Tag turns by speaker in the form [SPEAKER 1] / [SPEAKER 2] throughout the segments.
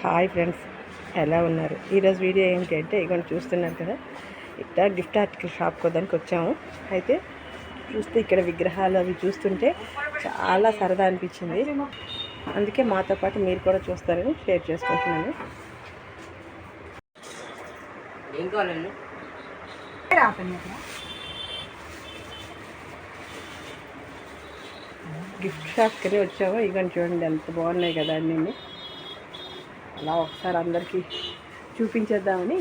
[SPEAKER 1] Hi friends, ఎలా ఉన్నారు? ఈరోజు వీడియో ఏంటి అంటే ఇగోండి చూస్తున్నారు కదా, ఇక్కడ గిఫ్ట్ ఆర్టికల్ షాప్ కొద్దానికి వచ్చాము. అయితే చూస్తే ఇక్కడ విగ్రహాలు అవి చూస్తుంటే చాలా సరదా అనిపించింది. అందుకే మాతో పాటు మీరు కూడా చూస్తారని షేర్ చేసుకుంటున్నాను. గిఫ్ట్ షాప్కి వచ్చాము. ఇగోండి చూడండి ఎంత బాగున్నాయి కదా అన్నీ. అలా ఒకసారి అందరికీ చూపించేద్దామని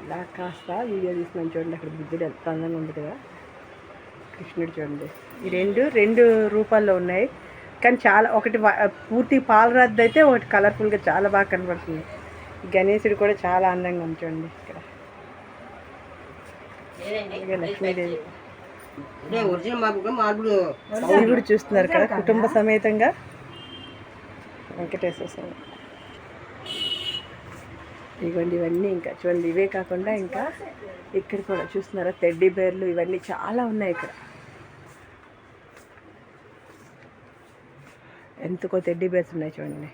[SPEAKER 1] ఇలా కాస్త వీడియో తీసినాను. చూడండి అక్కడ బుద్ధుడు ఎంత అందంగా ఉంది కదా, కృష్ణుడు చూడండి. ఈ రెండు రూపాల్లో ఉన్నాయి, కానీ చాలా ఒకటి పూర్తి పాలరాద్ది అయితే ఒకటి కలర్ఫుల్గా చాలా బాగా కనబడుతుంది. గణేశుడు కూడా చాలా అందంగా ఉంది చూడండి. ఇక్కడ లక్ష్మీదేవి, శివుడు చూస్తున్నారు కదా కుటుంబ సమేతంగా, వెంకటేశ్వర స్వామి. ఇవ్వండి ఇవన్నీ ఇంకా చూడండి. ఇవే కాకుండా ఇంకా ఇక్కడ కూడా చూస్తున్నారా టెడ్డీ బేర్లు, ఇవన్నీ చాలా ఉన్నాయి ఇక్కడ. ఎంతకో టెడ్డీ బేర్స్ ఉన్నాయి చూడండి.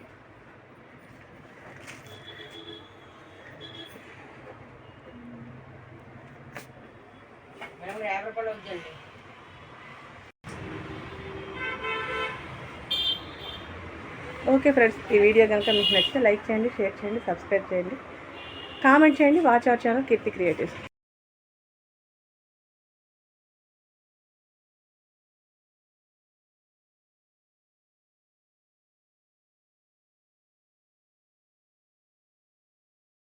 [SPEAKER 1] ఓకే ఫ్రెండ్స్, ఈ వీడియో కనుక మీకు నచ్చితే లైక్ చేయండి, షేర్ చేయండి, సబ్స్క్రైబ్ చేయండి, కామెంట్ చేయండి. Watch our channel Keerthi creatives.